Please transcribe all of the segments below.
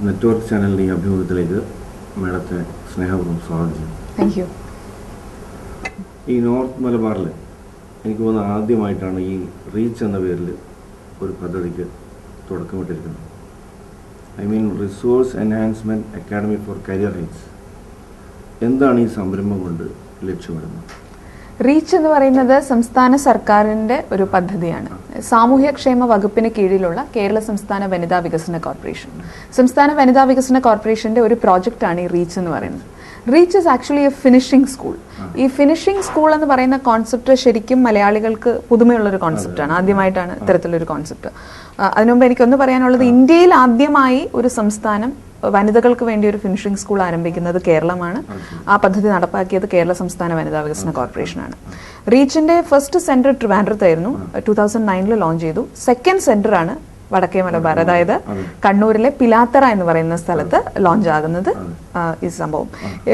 Network ചാനലിൻ്റെ ഈ അഭിമുഖത്തിലേക്ക് മേഡത്തെ സ്നേഹപൂർവ്വം സ്വാഗതം ചെയ്യും. Thank you. ഈ നോർത്ത് മലബാറിൽ എനിക്ക് തോന്നുന്ന ആദ്യമായിട്ടാണ് ഈ റീച്ച് എന്ന പേരിൽ ഒരു പദ്ധതിക്ക് തുടക്കമിട്ടിരിക്കുന്നത്. I mean resource enhancement academy for career reach. എന്താണ് ഈ സംരംഭം കൊണ്ട് ലക്ഷ്യമിടുന്നത്? റീച്ച് എന്ന് പറയുന്നത് സംസ്ഥാന സർക്കാരിൻ്റെ ഒരു പദ്ധതിയാണ്. സാമൂഹ്യക്ഷേമ വകുപ്പിന് കീഴിലുള്ള കേരള സംസ്ഥാന വനിതാ വികസന കോർപ്പറേഷൻ. സംസ്ഥാന വനിതാ വികസന കോർപ്പറേഷന്റെ ഒരു പ്രോജക്റ്റാണ് ഈ റീച്ച് എന്ന് പറയുന്നത്. Reach is actually A finishing school. ഈ ഫിനിഷിംഗ് സ്കൂൾ എന്ന് പറയുന്ന കോൺസെപ്റ്റ് ശരിക്കും മലയാളികൾക്ക് പുതുമയുള്ളൊരു കോൺസെപ്റ്റാണ്. ആദ്യമായിട്ടാണ് ഇത്തരത്തിലൊരു കോൺസെപ്റ്റ്. അതിനുമുമ്പ് എനിക്കൊന്ന് പറയാനുള്ളത്, ഇന്ത്യയിൽ ആദ്യമായി ഒരു സംസ്ഥാനം വനിതകൾക്ക് വേണ്ടി ഒരു ഫിനിഷിംഗ് സ്കൂൾ ആരംഭിക്കുന്നത് കേരളമാണ്. ആ പദ്ധതി നടപ്പാക്കിയത് കേരള സംസ്ഥാന വനിതാ വികസന കോർപ്പറേഷനാണ്. റീച്ചിന്റെ ഫസ്റ്റ് സെന്റർ ട്രിവാൻഡ്രത്തായിരുന്നു, 2009 ലോഞ്ച് ചെയ്തു. സെക്കൻഡ് സെന്റർ ആണ് വടക്കേ മലബാർ, അതായത് കണ്ണൂരിലെ പിലാത്തറ എന്ന് പറയുന്ന സ്ഥലത്ത് ലോഞ്ച് ആകുന്നത് ഈ സംഭവം.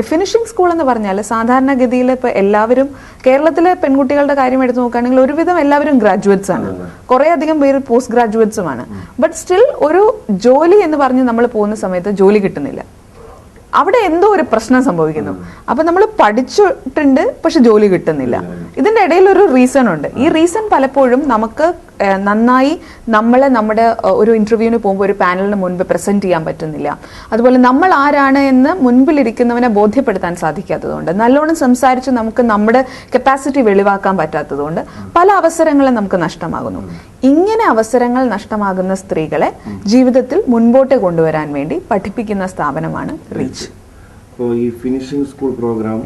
ഫിനിഷിംഗ് സ്കൂൾ എന്ന് പറഞ്ഞാൽ സാധാരണഗതിയിൽ ഇപ്പൊ എല്ലാവരും കേരളത്തിലെ പെൺകുട്ടികളുടെ കാര്യം എടുത്തു നോക്കുകയാണെങ്കിൽ ഒരുവിധം എല്ലാവരും ഗ്രാജുവേറ്റ്സ് ആണ്, കുറെ അധികം പേര് പോസ്റ്റ് ഗ്രാജുവേറ്റ്സുമാണ്. ബട്ട് സ്റ്റിൽ ഒരു ജോലി എന്ന് പറഞ്ഞ് നമ്മൾ പോകുന്ന സമയത്ത് ജോലി കിട്ടുന്നില്ല. അവിടെ എന്തോ ഒരു പ്രശ്നം സംഭവിക്കുന്നു. അപ്പൊ നമ്മൾ പഠിച്ചിട്ടുണ്ട് പക്ഷെ ജോലി കിട്ടുന്നില്ല. ഇതിന്റെ ഇടയിൽ ഒരു റീസൺ ഉണ്ട്. ഈ റീസൺ പലപ്പോഴും നമുക്ക് നന്നായി നമ്മുടെ ഒരു ഇന്റർവ്യൂവിന് പോകുമ്പോൾ ഒരു പാനലിന് മുൻപ് പ്രസന്റ് ചെയ്യാൻ പറ്റുന്നില്ല. അതുപോലെ നമ്മൾ ആരാണ് എന്ന് മുൻപിലിരിക്കുന്നവനെ ബോധ്യപ്പെടുത്താൻ സാധിക്കാത്തതുകൊണ്ട്, നല്ലോണം സംസാരിച്ച് നമുക്ക് നമ്മുടെ കപ്പാസിറ്റി വെളിവാക്കാൻ പറ്റാത്തതുകൊണ്ട് പല അവസരങ്ങളും നമുക്ക് നഷ്ടമാകുന്നു. ഇങ്ങനെ അവസരങ്ങൾ നഷ്ടമാകുന്ന സ്ത്രീകളെ ജീവിതത്തിൽ മുൻപോട്ട് കൊണ്ടുവരാൻ വേണ്ടി പഠിപ്പിക്കുന്ന സ്ഥാപനമാണ് റീച്ച്. അപ്പോൾ ഈ finishing school program,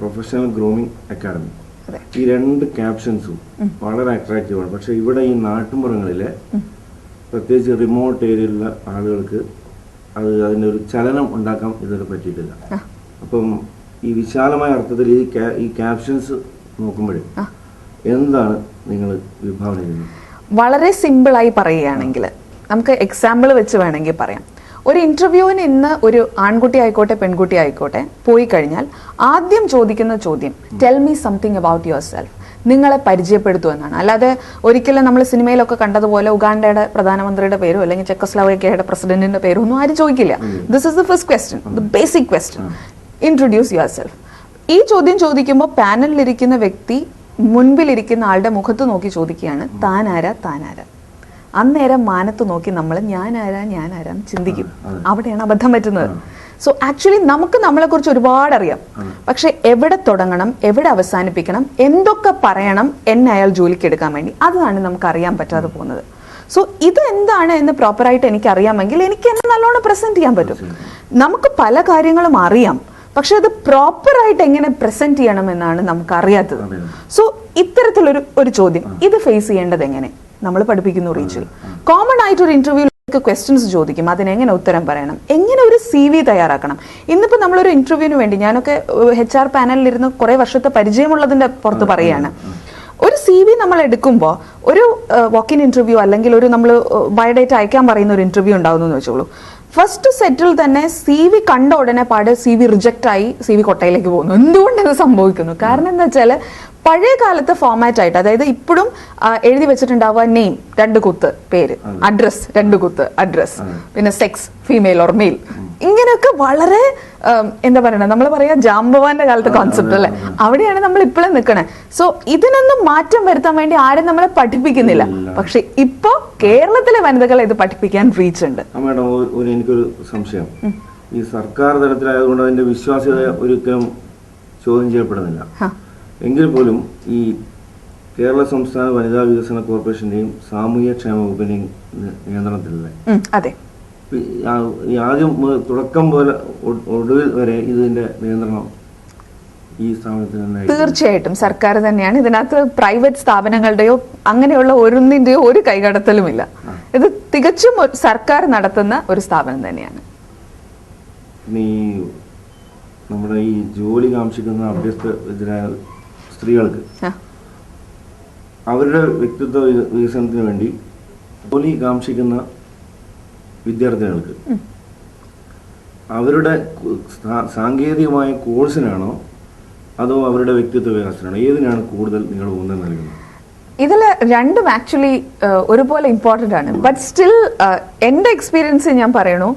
professional grooming academy, ഈ രണ്ട് ക്യാപ്ഷൻസും വളരെ അട്രാക്റ്റീവാണ്. പക്ഷെ ഇവിടെ ഈ നാട്ടുമ്പുറങ്ങളിലെ പ്രത്യേകിച്ച് റിമോട്ട് ഏരിയയിലുള്ള ആളുകൾക്ക് അതിൻ്റെ ഒരു ചലനം ഉണ്ടാക്കാൻ ഇതുവരെ പറ്റിയിട്ടില്ല. അപ്പം ഈ വിശാലമായ അർത്ഥത്തിൽ ഈ ക്യാപ്ഷൻസ് നോക്കുമ്പോഴേ എന്താണ് നിങ്ങൾ വിഭാവന ചെയ്യുന്നത്? വളരെ സിമ്പിളായി പറയുകയാണെങ്കിൽ നമുക്ക് എക്സാമ്പിൾ വെച്ച് വേണമെങ്കിൽ പറയാം. ഒരു ഇന്റർവ്യൂവിന് ഇന്ന് ഒരു ആൺകുട്ടി ആയിക്കോട്ടെ പെൺകുട്ടി ആയിക്കോട്ടെ പോയി കഴിഞ്ഞാൽ ആദ്യം ചോദിക്കുന്ന ചോദ്യം tell me something about your self, നിങ്ങളെ പരിചയപ്പെടുത്തു എന്നാണ്. അല്ലാതെ ഒരിക്കലും നമ്മൾ സിനിമയിലൊക്കെ കണ്ടതുപോലെ ഉഗാണ്ടയുടെ പ്രധാനമന്ത്രിയുടെ പേരോ അല്ലെങ്കിൽ ചെക്കോസ്ലോവാക്യയുടെ പ്രസിഡന്റിന്റെ പേരോ ഒന്നും ആരും ചോദിക്കില്ല. This is the first question, the basic question, introduce your self. ഈ ചോദ്യം ചോദിക്കുമ്പോൾ പാനലിലിരിക്കുന്ന വ്യക്തി മുൻപിലിരിക്കുന്ന ആളുടെ മുഖത്ത് നോക്കി ചോദിക്കുകയാണ് താനാരാ താനാരാ. അന്നേരം മാനത്ത് നോക്കി നമ്മൾ ഞാനാരാ ചിന്തിക്കും. അവിടെയാണ് അബദ്ധം പറ്റുന്നത്. സോ ആക്ച്വലി നമുക്ക് നമ്മളെ കുറിച്ച് ഒരുപാട് അറിയാം, പക്ഷെ എവിടെ തുടങ്ങണം, എവിടെ അവസാനിപ്പിക്കണം, എന്തൊക്കെ പറയണം എന്നെ അയാൾ ജോലിക്ക് എടുക്കാൻ വേണ്ടി, അതാണ് നമുക്ക് അറിയാൻ പറ്റാതെ പോകുന്നത്. സോ ഇത് എന്താണ് എന്ന് പ്രോപ്പറായിട്ട് എനിക്ക് അറിയാമെങ്കിൽ എനിക്ക് എന്നെ നല്ലോണം പ്രസന്റ് ചെയ്യാൻ പറ്റും. നമുക്ക് പല കാര്യങ്ങളും അറിയാം, പക്ഷെ അത് പ്രോപ്പറായിട്ട് എങ്ങനെ പ്രസന്റ് ചെയ്യണം എന്നാണ് നമുക്ക് അറിയാത്തത്. സോ ഇത്തരത്തിലൊരു ചോദ്യം ഇത് ഫേസ് ചെയ്യേണ്ടത് എങ്ങനെ നമ്മൾ പഠിപ്പിക്കുന്നു റീച്ചിൽ. കോമൺ ആയിട്ട് ഒരു ഇന്റർവ്യൂവിലേക്ക് ക്വസ്റ്റ്യൻസ് ചോദിക്കും, അതിനെങ്ങനെ ഉത്തരം പറയണം, എങ്ങനെ ഒരു CV തയ്യാറാക്കണം. ഇന്നിപ്പോ നമ്മളൊരു ഇന്റർവ്യൂവിന് വേണ്ടി, ഞാനൊക്കെ HR പാനലിൽ ഇരുന്ന് കുറെ വർഷത്തെ പരിചയമുള്ളതിന്റെ പുറത്ത് പറയാണ്, ഒരു CV നമ്മൾ എടുക്കുമ്പോൾ ഒരു വാക്കിൻ ഇന്റർവ്യൂ അല്ലെങ്കിൽ ഒരു നമ്മൾ ബയോഡേറ്റ അയക്കാൻ പറയുന്ന ഒരു ഇന്റർവ്യൂ ഉണ്ടാവുന്നു എന്ന് വെച്ചോളൂ. ഫസ്റ്റ് സെറ്റിൽ തന്നെ CV കണ്ട ഉടനെ CV റിജക്റ്റ് ആയി CV കൊട്ടയിലേക്ക് പോകുന്നു. എന്തുകൊണ്ട് ഇത് സംഭവിക്കുന്നു? കാരണം എന്താ വെച്ചാൽ പഴയ കാലത്തെ ഫോമാറ്റ് ആയിട്ട്, അതായത് ഇപ്പോഴും എഴുതി വെച്ചിട്ടുണ്ടാവുക നെയിം 2 കുത്ത് പേര്, അഡ്രസ് 2 കുത്ത് അഡ്രസ്, പിന്നെ സെക്സ് ഫീമെയിൽ ഓർ മെയിൽ, ഇങ്ങനെയൊക്കെ വളരെ എന്താ പറയുക, നമ്മൾ പറയാ ജാംബവാന്റെ കാലത്തെ കോൺസെപ്റ്റ് അല്ലെ, അവിടെയാണ് നമ്മൾ ഇപ്പോഴും നിൽക്കണേ. സോ ഇതിനൊന്നും മാറ്റം വരുത്താൻ വേണ്ടി ആരും നമ്മളെ പഠിപ്പിക്കുന്നില്ല. പക്ഷെ ഇപ്പൊ കേരളത്തിലെ വനിതകളെ ഇത് പഠിപ്പിക്കാൻ റീച്ച് ഉണ്ട്. എനിക്കൊരു സംശയം, ഈ സർക്കാർ തലത്തിലായതുകൊണ്ട് അതിന്റെ വിശ്വാസ്യത ഒരിക്കലും ചോദ്യം ചെയ്യപ്പെടുന്നില്ല. എങ്കിൽ പോലും ഈ കേരള സംസ്ഥാന വനിതാ വികസന കോർപ്പറേഷന്റെയും സാമൂഹ്യക്ഷേമ വകുപ്പിന്റെയും നിയന്ത്രണത്തിലല്ലേ? അതെ. ആദ്യം തുടക്കം പോലെ ഒടുവിൽ വരെ ഇതിന്റെ നിയന്ത്രണം ഈ സ്ഥാപനത്തിന് തീർച്ചയായിട്ടും സർക്കാർ തന്നെയാണ്. ഇതിനകത്ത് പ്രൈവറ്റ് സ്ഥാപനങ്ങളുടെയോ അങ്ങനെയുള്ള ഒന്നിന്റെയോ ഒരു കൈകടത്തലുമില്ല. ഇത് തികച്ചും സർക്കാർ നടത്തുന്ന ഒരു സ്ഥാപനം തന്നെയാണ്. നമ്മുടെ ഈ ജോലി കാക്ഷിക്കുന്ന അഭ്യസ്തരായ സ്ത്രീകൾക്ക് അവരുടെ വ്യക്തിത്വ വികസനത്തിന് വേണ്ടി ജോലി കാക്ഷിക്കുന്ന വിദ്യാർത്ഥികൾക്ക് അവരുടെ സാങ്കേതികമായ കോഴ്സിനാണോ അതോ അവരുടെ വ്യക്തിത്വ വികാസത്തിനാണോ, ഏതിനാണ് കൂടുതൽ നിങ്ങൾ ഊന്നൽ നൽകുന്നത്? ഇതിൽ രണ്ടും ആക്ച്വലി ഒരുപോലെ ഇമ്പോർട്ടൻ്റ് ആണ്. ബട്ട് സ്റ്റിൽ എൻ്റെ എക്സ്പീരിയൻസ് ഞാൻ പറയണു,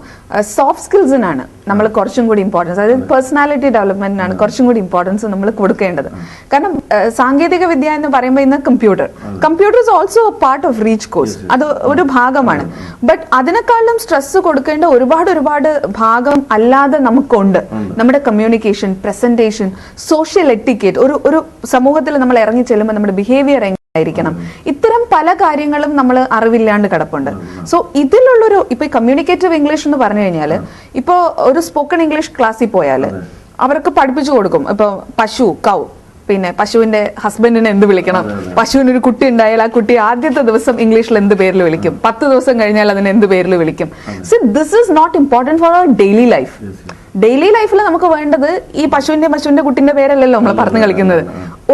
സോഫ്റ്റ് സ്കിൽസിനാണ് നമ്മൾ കുറച്ചും കൂടി ഇമ്പോർട്ടൻസ്, അതായത് പേഴ്സണാലിറ്റി ഡെവലപ്മെന്റിനാണ് കുറച്ചും കൂടി ഇമ്പോർട്ടൻസ് നമ്മൾ കൊടുക്കേണ്ടത്. കാരണം സാങ്കേതിക വിദ്യ എന്ന് പറയുമ്പോൾ ഇന്ന് computer is also part of reach course, അത് ഒരു ഭാഗമാണ്. ബട്ട് അതിനേക്കാളും സ്ട്രെസ് കൊടുക്കേണ്ട ഒരുപാട് ഭാഗം അല്ലാതെ നമുക്കുണ്ട്. നമ്മുടെ കമ്മ്യൂണിക്കേഷൻ, പ്രസന്റേഷൻ, സോഷ്യൽ എറ്റിക്കേറ്റ്, ഒരു സമൂഹത്തിൽ നമ്മൾ ഇറങ്ങി ചെല്ലുമ്പോൾ നമ്മുടെ ബിഹേവിയർ ആയിരിക്കണം. ഇത്തരം പല കാര്യങ്ങളും നമ്മൾ അറിവില്ലാണ്ട് കിടപ്പുണ്ട്. സോ ഇതിലുള്ളൊരു ഇപ്പൊ കമ്മ്യൂണിക്കേറ്റീവ് ഇംഗ്ലീഷ് എന്ന് പറഞ്ഞു കഴിഞ്ഞാൽ, ഇപ്പൊ ഒരു സ്പോക്കൺ ഇംഗ്ലീഷ് ക്ലാസ്സിൽ പോയാൽ അവർക്ക് പഠിപ്പിച്ചു കൊടുക്കും. ഇപ്പൊ പശു, കൗ, പിന്നെ പശുവിന്റെ ഹസ്ബൻഡിനെ എന്ത് വിളിക്കണം, പശുവിന് ഒരു കുട്ടി ഉണ്ടായാൽ ആ കുട്ടി ആദ്യത്തെ ദിവസം ഇംഗ്ലീഷിൽ എന്ത് പേരിൽ വിളിക്കും, 10 ദിവസം കഴിഞ്ഞാൽ അതിന് എന്ത് പേരിൽ വിളിക്കും. So this is not important for our daily life. Daily ലൈഫിൽ നമുക്ക് വേണ്ടത് ഈ പശുവിന്റെ കുട്ടിന്റെ പേരല്ലല്ലോ നമ്മൾ പറഞ്ഞു കളിക്കുന്നത്.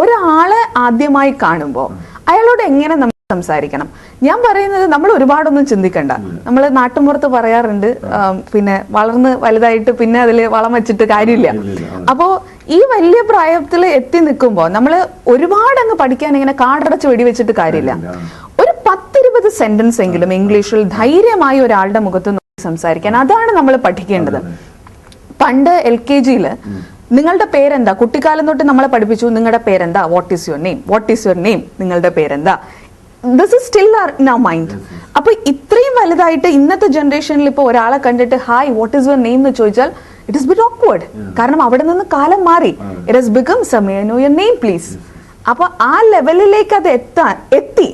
ഒരാളെ ആദ്യമായി കാണുമ്പോൾ അയാളോട് എങ്ങനെ നമ്മൾ സംസാരിക്കണം. ഞാൻ പറയുന്നത് നമ്മൾ ഒരുപാടൊന്നും ചിന്തിക്കണ്ട. നമ്മൾ നാട്ടുമ്പുറത്ത് പറയാറുണ്ട്, പിന്നെ വളർന്ന് വലുതായിട്ട് പിന്നെ അതിൽ വളം വെച്ചിട്ട് കാര്യമില്ല. അപ്പോ ഈ വലിയ പ്രായത്തിൽ എത്തി നിൽക്കുമ്പോൾ നമ്മൾ ഒരുപാട് അങ്ങ് പഠിക്കാൻ ഇങ്ങനെ കാടടച്ച് വെടിവെച്ചിട്ട് കാര്യമില്ല. ഒരു 10-20 സെന്റൻസ് എങ്കിലും ഇംഗ്ലീഷിൽ ധൈര്യമായി ഒരാളുടെ മുഖത്ത് നോക്കി സംസാരിക്കാൻ, അതാണ് നമ്മൾ പഠിക്കേണ്ടത്. പണ്ട് LKG നിങ്ങളുടെ പേരെന്താ, കുട്ടിക്കാലം തൊട്ട് നമ്മളെ പഠിപ്പിച്ചു, നിങ്ങളുടെ പേരെന്താ, വാട്ട് ഈസ് യുവർ നെയിം, നിങ്ങളുടെ പേരെന്താ. This is still in our mind. അപ്പൊ ഇത്രയും വലുതായിട്ട് ഇന്നത്തെ ജനറേഷനിൽ ഇപ്പൊ ഒരാളെ കണ്ടിട്ട് hi what is your name എന്ന് ചോദിച്ചാൽ ഇറ്റ് ഇസ് ബിറ്റ് ഓക്വേർഡ്. കാരണം അവിടെ നിന്ന് കാലം മാറി. It has become same know your name please. അപ്പൊ ആ ലെവലിലേക്ക് അത് എത്തി.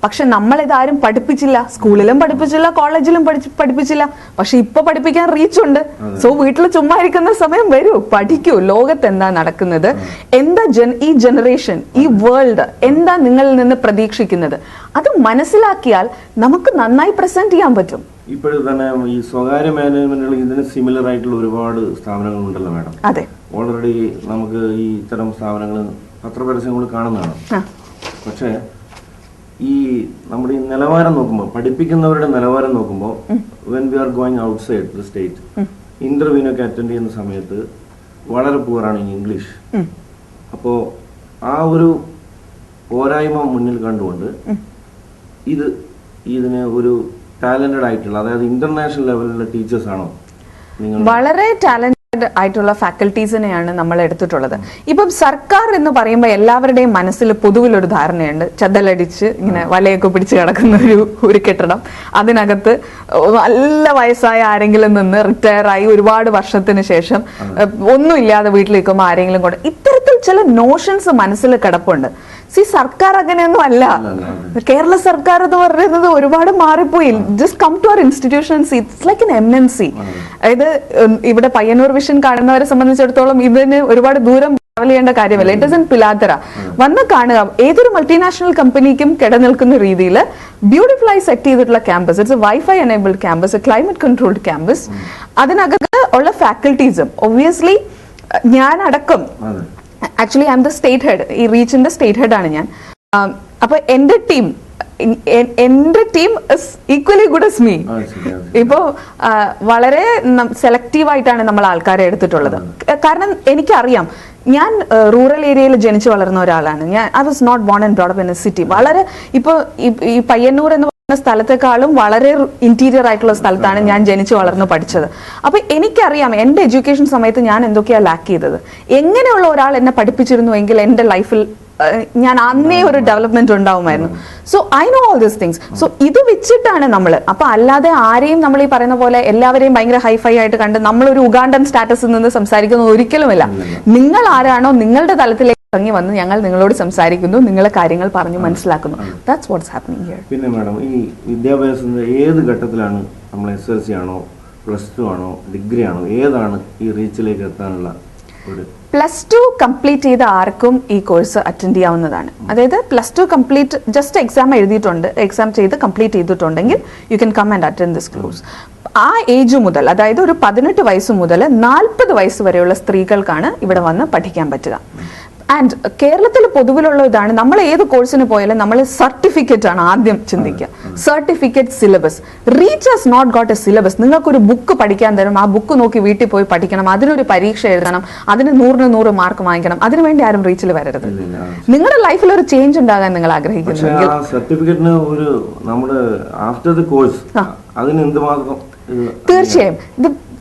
പക്ഷെ നമ്മളിതാരും പഠിപ്പിച്ചില്ല, സ്കൂളിലും പഠിപ്പിച്ചില്ല, കോളേജിലും പഠിപ്പിച്ചില്ല. പക്ഷെ ഇപ്പൊ പഠിപ്പിക്കാൻ റീച്ച് ഉണ്ട്. സോ വീട്ടിൽ ചുമ്മാ ഇരിക്കുന്ന സമയം വരൂ, പഠിക്കൂ, ലോകത്ത് എന്താ നടക്കുന്നത്, എന്താ ഈ ജനറേഷൻ, ഈ വേൾഡ് എന്താ നിങ്ങളിൽ നിന്ന് പ്രതീക്ഷിക്കുന്നത്, അത് മനസ്സിലാക്കിയാൽ നമുക്ക് നന്നായി പ്രസന്റ് ചെയ്യാൻ പറ്റും. ഇപ്പോഴും തന്നെ ഈ സ്വകാര്യ മാനേജ്മെന്റുകൾ ഇതിന് സിമിലർ ആയിട്ടുള്ള ഒരുപാട് സ്ഥാപനങ്ങൾ ഉണ്ടല്ലോ മാഡം. അതെ, ഓൾറെഡി നമുക്ക് ഈ ഇത്തരം സ്ഥാപനങ്ങൾ പത്രപരസ്യങ്ങൾ കാണുന്നതാണ്. പക്ഷേ ഈ നമ്മുടെ ഈ നിലവാരം നോക്കുമ്പോൾ, പഠിപ്പിക്കുന്നവരുടെ നിലവാരം നോക്കുമ്പോൾ, when we are going outside the state, ഇന്റർവ്യൂവിനൊക്കെ അറ്റൻഡ് ചെയ്യുന്ന സമയത്ത് വളരെ പൂറാണ് ഈ ഇംഗ്ലീഷ്. അപ്പോൾ ആ ഒരു പോരായ്മ മുന്നിൽ കണ്ടുകൊണ്ട് ഇതിന് ഒരു ടാലന്റഡ് ആയിട്ടുള്ള, അതായത് ഇന്റർനാഷണൽ ലെവലിലുള്ള ടീച്ചേഴ്സ് ആണോ നിങ്ങൾ? വളരെ ടാലന്റഡ് ആയിട്ടുള്ള ഫാക്കൽറ്റീസിനെയാണ് നമ്മൾ എടുത്തിട്ടുള്ളത്. ഇപ്പം സർക്കാർ എന്ന് പറയുമ്പോൾ എല്ലാവരുടെയും മനസ്സിൽ പൊതുവിലൊരു ധാരണയുണ്ട്, ചതലടിച്ച് ഇങ്ങനെ വലയൊക്കെ പിടിച്ച് കിടക്കുന്ന ഒരു കെട്ടിടം, അതിനകത്ത് നല്ല വയസ്സായ ആരെങ്കിലും നിന്ന് റിട്ടയർ ആയി ഒരുപാട് വർഷത്തിന് ശേഷം ഒന്നുമില്ലാതെ വീട്ടിലിരിക്കുമ്പോൾ ആരെങ്കിലും കൊണ്ട്, ഇത്തരത്തിൽ ചില നോഷൻസ് മനസ്സിൽ കിടപ്പുണ്ട്. സർക്കാർ അങ്ങനെയൊന്നും അല്ല. കേരള സർക്കാർ എന്ന് പറയുന്നത് ഒരുപാട് മാറിപ്പോയി. Just come to our institutions, it's like an MNC. അതായത് ഇവിടെ പയ്യന്നൂർ വിഷൻ കാണുന്നവരെ സംബന്ധിച്ചിടത്തോളം ഇതിന് ഒരുപാട് ദൂരം ട്രാവൽ ചെയ്യേണ്ട കാര്യമല്ല. It is in Pilathara. വന്ന് കാണുക, ഏതൊരു മൾട്ടിനാഷണൽ കമ്പനിക്കും കിടനിൽക്കുന്ന രീതിയിൽ ബ്യൂട്ടിഫുൾ ആയി സെറ്റ് ചെയ്തിട്ടുള്ള campus. It's A wifi enabled campus, A climate controlled campus. അതിനകത്ത് ഉള്ള ഫാക്കൽറ്റീസും ഒബ്വിയസ്ലി ഞാൻ അടക്കം, actually I M the state head, ഈ റീച്ചിന്റെ സ്റ്റേറ്റ് ഹെഡ് ആണ് ഞാൻ. അപ്പൊ എന്റെ team is equally good as me. ഇപ്പോ വളരെ സെലക്റ്റീവ് ആയിട്ടാണ് നമ്മൾ ആൾക്കാരെ എടുത്തിട്ടുള്ളത്. കാരണം എനിക്കറിയാം, ഞാൻ റൂറൽ ഏരിയയിൽ ജനിച്ചു വളർന്ന ഒരാളാണ്. I was not born and brought up in a city. വളരെ ഇപ്പൊ ഈ പയ്യന്നൂർ എന്ന് സ്ഥലത്തെക്കാളും വളരെ ഇന്റീരിയർ ആയിട്ടുള്ള സ്ഥലത്താണ് ഞാൻ ജനിച്ചു വളർന്നു പഠിച്ചത്. അപ്പൊ എനിക്കറിയാം എന്റെ എഡ്യൂക്കേഷൻ സമയത്ത് ഞാൻ എന്തൊക്കെയാണ് ലാക്ക് ചെയ്തത്. എങ്ങനെയുള്ള ഒരാൾ എന്നെ പഠിപ്പിച്ചിരുന്നു എങ്കിൽ എന്റെ ലൈഫിൽ ഞാൻ അന്നേ ഒരു ഡെവലപ്മെന്റ് ഉണ്ടാവുമായിരുന്നു. So I know all these things. സോ ഇത് വെച്ചിട്ടാണ് നമ്മൾ, അപ്പൊ അല്ലാതെ ആരെയും നമ്മൾ ഈ പറയുന്ന പോലെ എല്ലാവരെയും ഭയങ്കര ഹൈഫൈ ആയിട്ട് കണ്ട് നമ്മളൊരു ഉഗാണ്ടൻ സ്റ്റാറ്റസിൽ നിന്ന് സംസാരിക്കുന്നത് ഒരിക്കലുമില്ല. നിങ്ങൾ ആരാണോ നിങ്ങളുടെ തലത്തിലേക്ക് ഇറങ്ങി വന്ന് ഞങ്ങൾ നിങ്ങളോട് സംസാരിക്കുന്നു, നിങ്ങളെ കാര്യങ്ങൾ പറഞ്ഞു മനസ്സിലാക്കുന്നു. That's what's happening here. പിന്നെ മാഡം, ഈ വിദ്യാഭ്യാസത്തിന്റെ ഏത് ഘട്ടത്തിലാണ് നമ്മൾ SSLC ആണോ +2 ആണോ ഡിഗ്രി ആണോ ഏതാണ് ഈ റീച്ചിലേക്ക് എത്താനുള്ള ഒരു? +2 കംപ്ലീറ്റ് ചെയ്ത ആർക്കും ഈ കോഴ്സ് അറ്റൻഡ് ചെയ്യാവുന്നതാണ്. അതായത് +2 കംപ്ലീറ്റ് ജസ്റ്റ് എക്സാം എഴുതിയിട്ടുണ്ട്, എക്സാം ചെയ്ത് കംപ്ലീറ്റ് ചെയ്തിട്ടുണ്ടെങ്കിൽ you can come and attend this course. ആ ഏജ് മുതൽ, അതായത് ഒരു 18 വയസ്സ് മുതൽ 40 വയസ്സ് വരെയുള്ള സ്ത്രീകൾക്കാണ് ഇവിടെ വന്ന് പഠിക്കാൻ പറ്റുക. ആൻഡ് കേരളത്തിൽ പൊതുവിലുള്ള ഇതാണ്, നമ്മൾ ഏത് കോഴ്സിന് പോയാലും നമ്മൾ സർട്ടിഫിക്കറ്റ് ആണ് ആദ്യം ചിന്തിക്കുക. Certificate, syllabus. Reach has not got a syllabus. നിങ്ങൾക്കൊരു ബുക്ക് പഠിക്കാൻ തരും, ആ ബുക്ക് നോക്കി വീട്ടിൽ പോയി പഠിക്കണം, അതിനൊരു പരീക്ഷ എഴുതണം, അതിന് 100 മാർക്ക് വാങ്ങിക്കണം. അതിനുവേണ്ടി ആരും റീച്ചിൽ വരരുത്. നിങ്ങളുടെ ലൈഫിൽ ഒരു ചേഞ്ച് ഉണ്ടാകാൻ നിങ്ങൾ ആഗ്രഹിക്കുന്നുണ്ടെങ്കിൽ സർട്ടിഫിക്കറ്റിന് ഒരു നമ്മുടെ ആഫ്റ്റർ ദി കോഴ്സ് അതിന് എന്തുമാത്രം തീർച്ചയായും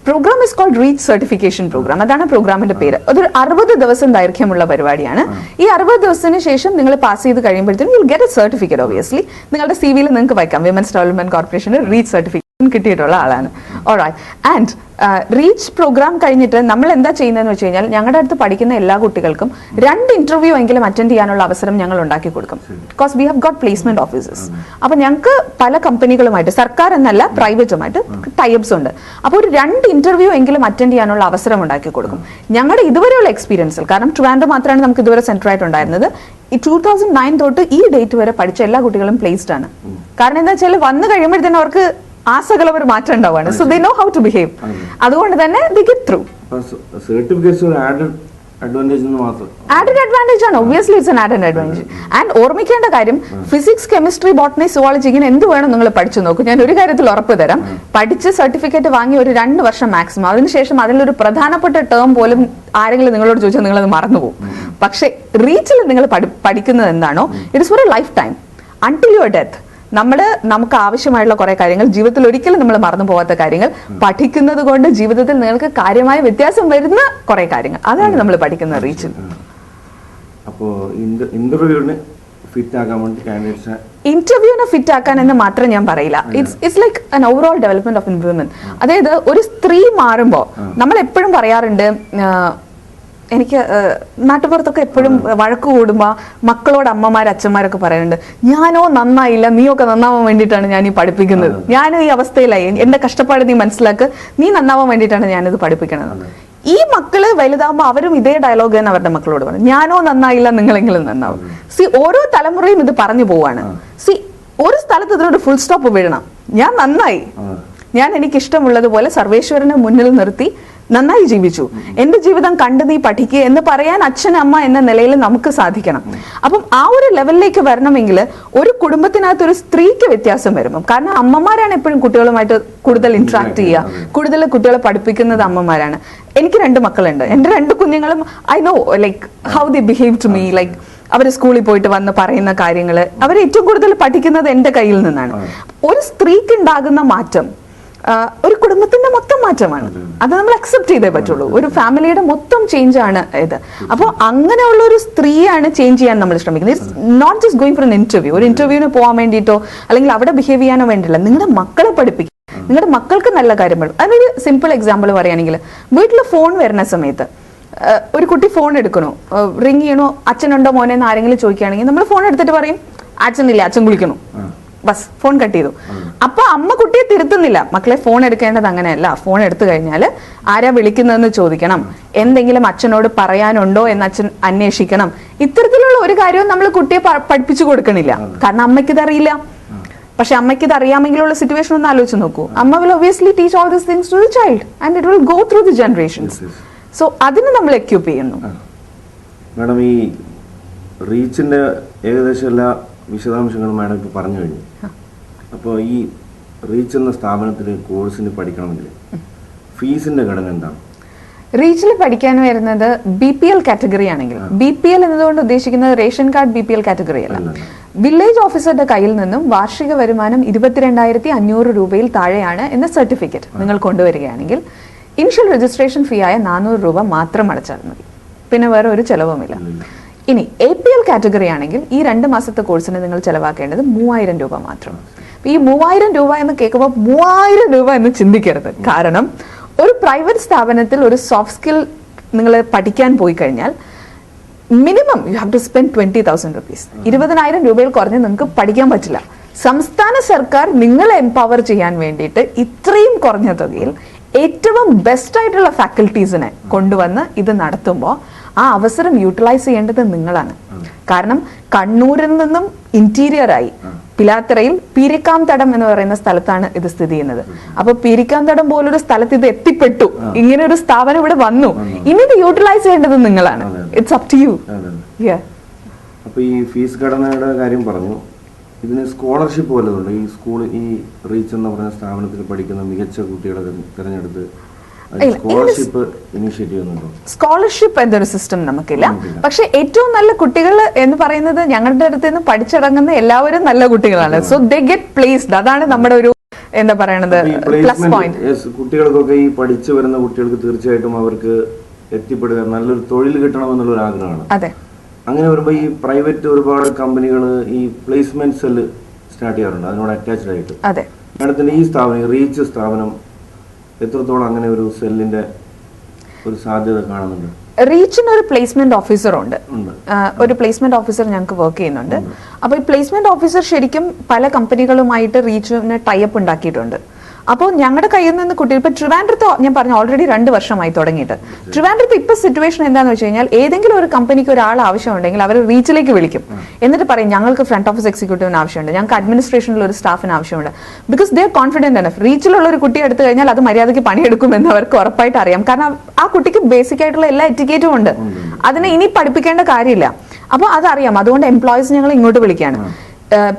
program is called reach certification program. അതാണ് പ്രോഗ്രാമിന്റെ പേര്. അതൊരു 60 ദിവസം ദൈർഘ്യമുള്ള പരിപാടിയാണ്. ഈ 60 ദിവസത്തിന് ശേഷം നിങ്ങൾ പാസ് ചെയ്ത് കഴിയുമ്പോഴത്തേക്കും you get A certificate. Obviously നിങ്ങളുടെ സിവിയിൽ നിങ്ങൾക്ക് വയ്ക്കാം വിമൻസ് ഡെവലപ്മെന്റ് കോർപ്പറേഷന്റെ റീച്ച് സർട്ടിഫിക്കറ്റ് കിട്ടിയിട്ടുള്ള ആളാണ്. ഓൾറൈറ്റ്. ആൻഡ് റീച്ച് പ്രോഗ്രാം കഴിഞ്ഞിട്ട് നമ്മൾ എന്താ ചെയ്യുന്നതെന്ന് വെച്ച് കഴിഞ്ഞാൽ ഞങ്ങളുടെ അടുത്ത് പഠിക്കുന്ന എല്ലാ കുട്ടികൾക്കും 2 ഇന്റർവ്യൂ എങ്കിലും അറ്റൻഡ് ചെയ്യാനുള്ള അവസരം ഞങ്ങൾ ഉണ്ടാക്കി കൊടുക്കും. Because we have got placement officers. അപ്പൊ ഞങ്ങൾക്ക് പല കമ്പനികളുമായിട്ട്, സർക്കാർ എന്നല്ല പ്രൈവറ്റുമായിട്ട് ടൈപ്സ് ഉണ്ട്. അപ്പോൾ ഒരു 2 ഇന്റർവ്യൂ എങ്കിലും അറ്റൻഡ് ചെയ്യാനുള്ള അവസരം ഉണ്ടാക്കി കൊടുക്കും. ഞങ്ങളുടെ ഇതുവരെയുള്ള എക്സ്പീരിയൻസിൽ, കാരണം ട്രിവാൻഡ്രം മാത്രമാണ് നമുക്ക് ഇതുവരെ സെന്റർ ആയിട്ടുണ്ടായിരുന്നത്, ഈ 2009 തൊട്ട് ഈ ഡേറ്റ് വരെ പഠിച്ച എല്ലാ കുട്ടികളും പ്ലേസ്ഡ് ആണ്. കാരണം എന്താ വെച്ചാൽ വന്നു കഴിയുമ്പോഴത്തേനും അവർക്ക് ആ സകലവർ മാറ്റം ഉണ്ടാവുകയാണ്. So they know how to behave. അതുകൊണ്ട് തന്നെ they get through. Added advantage ആണ്. Obviously it's an added advantage. And ഓർമ്മിക്കേണ്ട കാര്യം, ഫിസിക്സ്, കെമിസ്ട്രി, ബോട്ടണി, സുവോളജി ഇങ്ങനെ എന്ത് വേണം നിങ്ങൾ പഠിച്ചു നോക്കും. ഞാൻ ഒരു കാര്യത്തിൽ ഉറപ്പ് തരാം, പഠിച്ച് സർട്ടിഫിക്കറ്റ് വാങ്ങി ഒരു 2 വർഷം മാക്സിമം, അതിനുശേഷം അതിലൊരു പ്രധാനപ്പെട്ട ടേം പോലും ആരെങ്കിലും നിങ്ങളോട് ചോദിച്ചാൽ നിങ്ങളത് മറന്നുപോകും. പക്ഷെ റീച്ചിൽ നിങ്ങൾ പഠിക്കുന്നത് എന്താണോ, it's for a lifetime until your death. നമുക്ക് ആവശ്യമായിട്ടുള്ള കുറെ കാര്യങ്ങൾ, ജീവിതത്തിൽ ഒരിക്കലും നമ്മൾ മറന്നു പോകാത്ത കാര്യങ്ങൾ പഠിക്കുന്നത് കൊണ്ട് ജീവിതത്തിൽ നിങ്ങൾക്ക് കാര്യമായ വ്യത്യാസം വരുന്ന കുറെ കാര്യങ്ങൾ, അതാണ് നമ്മൾ പഠിക്കുന്ന റീച്ചിൽ. ഇന്റർവ്യൂവിനെ ഫിറ്റ് ആക്കാൻ എന്ന് മാത്രം ഞാൻ പറയില്ല. It's like an overall development of women. അതായത് ഒരു സ്ത്രീ മാറുമ്പോൾ നമ്മൾ എപ്പോഴും പറയാറുണ്ട്, എനിക്ക് നാട്ടുപുറത്തൊക്കെ എപ്പോഴും വഴക്ക് കൂടുമ്പോ മക്കളോട് അമ്മമാർ, അച്ഛന്മാരൊക്കെ പറയുന്നുണ്ട്, ഞാനോ നന്നായില്ല, നീയൊക്കെ നന്നാവാൻ വേണ്ടിയിട്ടാണ് ഞാൻ ഈ പഠിപ്പിക്കുന്നത്, ഞാൻ ഈ അവസ്ഥയിലായി, എന്റെ കഷ്ടപ്പാട് നീ മനസ്സിലാക്ക്, നീ നന്നാവാൻ വേണ്ടിയിട്ടാണ് ഞാനിത് പഠിപ്പിക്കണത്. ഈ മക്കള് വലുതാകുമ്പോൾ അവരും ഇതേ ഡയലോഗ് തന്നെ അവരുടെ മക്കളോട് പറയും, ഞാനോ നന്നായില്ല, നിങ്ങളെങ്കിലും നന്നാവും. സി ഓരോ തലമുറയും ഇത് പറഞ്ഞു പോവാണ്. സി ഒരു സ്ഥലത്ത് ഇതിനൊരു ഫുൾ സ്റ്റോപ്പ് വീഴണം. ഞാൻ നന്നായി, ഞാൻ എനിക്കിഷ്ടമുള്ളതുപോലെ സർവേശ്വരനെ മുന്നിൽ നിർത്തി നന്നായി ജീവിച്ചു, എന്റെ ജീവിതം കണ്ട് നീ പഠിക്കുക എന്ന് പറയാൻ അച്ഛൻ, അമ്മ എന്ന നിലയിൽ നമുക്ക് സാധിക്കണം. അപ്പം ആ ഒരു ലെവലിലേക്ക് വരണമെങ്കിൽ ഒരു കുടുംബത്തിനകത്ത് ഒരു സ്ത്രീക്ക് വ്യത്യാസം വരുമ്പം, കാരണം അമ്മമാരാണ് എപ്പോഴും കുട്ടികളുമായിട്ട് കൂടുതൽ ഇന്ററാക്ട് ചെയ്യുക, കൂടുതൽ കുട്ടികളെ പഠിപ്പിക്കുന്നത് അമ്മമാരാണ്. എനിക്ക് 2 മക്കളുണ്ട്. എന്റെ 2 കുഞ്ഞുങ്ങളും I know like how the behave to me. Like അവർ സ്കൂളിൽ പോയിട്ട് വന്ന് പറയുന്ന കാര്യങ്ങൾ, അവർ ഏറ്റവും കൂടുതൽ പഠിക്കുന്നത് എന്റെ കയ്യിൽ നിന്നാണ്. ഒരു സ്ത്രീക്ക് ഉണ്ടാകുന്ന മാറ്റം ഒരു കുടുംബത്തിന്റെ മൊത്തം മാറ്റമാണ്. അത് നമ്മൾ അക്സെപ്റ്റ് ചെയ്തേ പറ്റുള്ളൂ. ഒരു ഫാമിലിയുടെ മൊത്തം ചേഞ്ച് ആണ് ഇത്. അപ്പോൾ അങ്ങനെയുള്ള ഒരു സ്ത്രീയാണ് ചേഞ്ച് ചെയ്യാൻ നമ്മൾ ശ്രമിക്കുന്നത്. It's not just going for an interview. ഒരു ഇന്റർവ്യൂവിന് പോകാൻ വേണ്ടിയിട്ടോ അല്ലെങ്കിൽ അവിടെ ബിഹേവ് ചെയ്യാനോ വേണ്ടിയില്ല. നിങ്ങളുടെ മക്കളെ പഠിപ്പിക്കുക, നിങ്ങളുടെ മക്കൾക്ക് നല്ല കാര്യം പഠിക്കും. അതിനൊരു സിമ്പിൾ എക്സാമ്പിൾ പറയുകയാണെങ്കിൽ, വീട്ടിൽ ഫോൺ വരുന്ന സമയത്ത് ഒരു കുട്ടി ഫോൺ എടുക്കണോ, റിങ് ചെയ്യണോ, അച്ഛനുണ്ടോ മോനെ എന്ന് ആരെങ്കിലും ചോദിക്കുകയാണെങ്കിൽ നമ്മൾ ഫോൺ എടുത്തിട്ട് പറയും, അച്ഛനില്ല, അച്ഛൻ വിളിക്കണു, ബസ് ഫോൺ കട്ട് ചെയ്തു. അപ്പൊ അമ്മ കുട്ടിയെ തിരുത്തുന്നില്ല, മക്കളെ ഫോൺ എടുക്കേണ്ടത് അങ്ങനെയല്ല, ഫോൺ എടുത്തു കഴിഞ്ഞാൽ ആരാ വിളിക്കുന്നതെന്ന് ചോദിക്കണം, എന്തെങ്കിലും അച്ഛനോട് പറയാനുണ്ടോ എന്ന് അച്ഛൻ അന്വേഷിക്കണം. ഇത്തരത്തിലുള്ള ഒരു കാര്യവും നമ്മൾ കുട്ടിയെ പഠിപ്പിച്ചു കൊടുക്കണില്ല. കാരണം അമ്മയ്ക്കിതറിയില്ല. പക്ഷെ അമ്മയ്ക്ക് ഇത് അറിയാമെങ്കിലുള്ള സിറ്റുവേഷൻ ഒന്ന് ആലോചിച്ച് നോക്കൂ. അമ്മ will obviously teach all these things to the child and it will go through the generations. So അതിന് നമ്മൾ എക്യൂപ്പ് ചെയ്യുന്നു. മാഡം, ഈ റീച്ചിന്റെ ഏകദേശം എല്ലാ വിശദാംശങ്ങളും മാഡം ഇപ്പോൾ പറഞ്ഞു കഴിഞ്ഞു. അപ്പോൾ ഈ റീച്ച് എന്ന സ്ഥാപനത്തിൽ കോഴ്സിന് പഠിക്കണമെങ്കിൽ ഫീസിന്റെ ഘടന എന്താണ്? റീച്ചിൽ പഠിക്കാൻ വരുന്നത് BPL കാറ്റഗറി ആണെങ്കിൽ, BPL എന്നതുകൊണ്ട് ഉദ്ദേശിക്കുന്നത് റേഷൻ കാർഡ് BPL കാറ്റഗറി അല്ല. വില്ലേജ് ഓഫീസറുടെ കയ്യിൽ നിന്നും വാർഷിക വരുമാനം 22,500 രൂപയിൽ താഴെയാണ് എന്ന സർട്ടിഫിക്കറ്റ് നിങ്ങൾ കൊണ്ടുവരികയാണെങ്കിൽ ഇനിഷ്യൽ രജിസ്ട്രേഷൻ ഫീ ആയ 400 രൂപ മാത്രം അടച്ചാൽ മതി. പിന്നെ വേറെ ഒരു ചെലവുമില്ല. ഇനി APL കാറ്റഗറി ആണെങ്കിൽ ഈ 2 മാസത്തെ കോഴ്സിന് നിങ്ങൾ ചെലവാക്കേണ്ടത് 3000 രൂപ മാത്രം. ഈ 3000 രൂപ എന്ന് കേൾക്കുമ്പോൾ 3000 രൂപ എന്ന് ചിന്തിക്കരുത്. കാരണം ഒരു പ്രൈവറ്റ് സ്ഥാപനത്തിൽ ഒരു സോഫ്റ്റ് സ്കിൽ നിങ്ങൾ പഠിക്കാൻ പോയി കഴിഞ്ഞാൽ minimum you have to spend 20,000 rupees. 20,000 രൂപയിൽ കുറഞ്ഞ് നിങ്ങൾക്ക് പഠിക്കാൻ പറ്റില്ല. സംസ്ഥാന സർക്കാർ നിങ്ങളെ എംപവർ ചെയ്യാൻ വേണ്ടിയിട്ട് ഇത്രയും കുറഞ്ഞ തുകയിൽ ഏറ്റവും ബെസ്റ്റ് ആയിട്ടുള്ള ഫാക്കൽറ്റീസിനെ കൊണ്ടുവന്ന് ഇത് നടത്തുമ്പോൾ ആ അവസരം യൂട്ടിലൈസ് ചെയ്യേണ്ടത് നിങ്ങളാണ്. കാരണം കണ്ണൂരിൽ നിന്നും ഇന്റീരിയറായി പിലാത്തറയിൽ പീരിക്കാം തടം എന്ന് പറയുന്ന സ്ഥലത്താണ് ഇത് സ്ഥിതി ചെയ്യുന്നത്. അപ്പൊ പീരിക്കാം തടം പോലൊരു സ്ഥലത്ത് ഇത് എത്തിപ്പെട്ടു, ഇങ്ങനെ ഒരു സ്ഥാപനം ഇവിടെ വന്നു, ഇനി ഇത് യൂട്ടിലൈസ് ചെയ്യേണ്ടത് നിങ്ങളാണ്. It's up to you. അപ്പൊ ഈ ഫീസ് ഘടനയുടെ കാര്യം പറഞ്ഞു. ഇതിന് സ്കോളർഷിപ്പ് വല്ലതുണ്ട്? ഈ സ്കൂൾ, ഈ റീച്ച് എന്ന് പറഞ്ഞ സ്ഥാപനത്തിൽ പഠിക്കുന്ന മികച്ച കുട്ടികളെ തിരഞ്ഞെടുത്ത് സ്കോളർഷിപ്പ് ഇനിഷ്യേറ്റീവ് ഒന്നുണ്ടോ? സ്കോളർഷിപ്പ് എന്നൊരു സിസ്റ്റം നമുക്കില്ല. പക്ഷെ ഏറ്റവും നല്ല കുട്ടികൾ എന്ന് പറയുന്നത് ഞങ്ങളുടെ അടുത്ത് നിന്ന് പഠിച്ചിറങ്ങുന്ന എല്ലാവരും നല്ല കുട്ടികളാണ്. So they get placed. അതാണ് നമ്മുടെ ഒരു എന്താ പറയണത് പ്ലസ് പോയിന്റ്. കുട്ടികൾക്കൊക്കെ ഈ പഠിച്ചു വരുന്ന കുട്ടികൾക്ക് തീർച്ചയായിട്ടും അവർക്ക് എത്തിപ്പെടുക നല്ലൊരു തൊഴിൽ കിട്ടണമെന്നുള്ള ഒരു ആഗ്രഹമാണ്. അതെ. അങ്ങനെ വരുമ്പോൾ ഈ പ്രൈവറ്റ് ഒരുപാട് കമ്പനികൾ ഈ പ്ലേസ്മെന്റ് സെല്ല് സ്റ്റാർട്ട് ചെയ്യാറുണ്ട് അതിനോട് അറ്റാച്ച്ഡ് ആയിട്ട്. അതെ. മാഡത്തിന്റെ ഈ സ്ഥാപനം, റീച്ച് സ്ഥാപനം, എത്രത്തോളം അങ്ങനെ ഒരു സെല്ലിന്റെ ഒരു സാധ്യത കാണുന്നുണ്ട്? റീച്ചിന് ഒരു പ്ലേസ്മെന്റ് ഓഫീസർ ഉണ്ട്. ഒരു പ്ലേസ്മെന്റ് ഓഫീസർ ഞങ്ങൾക്ക് വർക്ക് ചെയ്യുന്നുണ്ട്. അപ്പൊ ഈ പ്ലേസ്മെന്റ് ഓഫീസർ ശരിക്കും പല കമ്പനികളുമായിട്ട് റീച്ചിന് ടൈപ്പ് ഉണ്ടാക്കിയിട്ടുണ്ട്. അപ്പോൾ ഞങ്ങളുടെ കയ്യിൽ നിന്ന് കുട്ടികൾ ഇപ്പൊ ട്രിവാൻഡ്രത്ത് ഞാൻ പറഞ്ഞു ഓൾറെഡി 2 വർഷമായി തുടങ്ങിയിട്ട്. ട്രിവാൻഡ്രത്ത് ഇപ്പൊ സിറ്റുവേഷൻ എന്താണെന്ന് വെച്ച് കഴിഞ്ഞാൽ ഏതെങ്കിലും ഒരു കമ്പനിക്ക് ഒരാൾ ആവശ്യമുണ്ടെങ്കിൽ അവർ റീച്ചിലേക്ക് വിളിക്കും. എന്നിട്ട് പറയും ഞങ്ങൾക്ക് ഫ്രണ്ട് ഓഫീസ് എക്സിക്യൂട്ടീവിന് ആവശ്യമുണ്ട്, ഞങ്ങൾക്ക് അഡ്മിനിസ്ട്രേഷനിൽ ഒരു സ്റ്റാഫിന് ആവശ്യമുണ്ട്. Because they are confident enough. റീച്ചിലുള്ള ഒരു കുട്ടി എടുത്തു കഴിഞ്ഞാൽ അത് മര്യാദയ്ക്ക് പണിയെടുക്കുമെന്ന് അവർക്ക് ഉറപ്പായിട്ട് അറിയാം. കാരണം ആ കുട്ടിക്ക് ബേസിക് ആയിട്ടുള്ള എല്ലാ എറ്റിക്കേറ്റും ഉണ്ട്. അതിനെ ഇനി പഠിപ്പിക്കേണ്ട കാര്യമില്ല. അപ്പോൾ അതറിയാം. അതുകൊണ്ട് എംപ്ലോയീസ് ഞങ്ങൾ ഇങ്ങോട്ട് വിളിക്കുകയാണ്.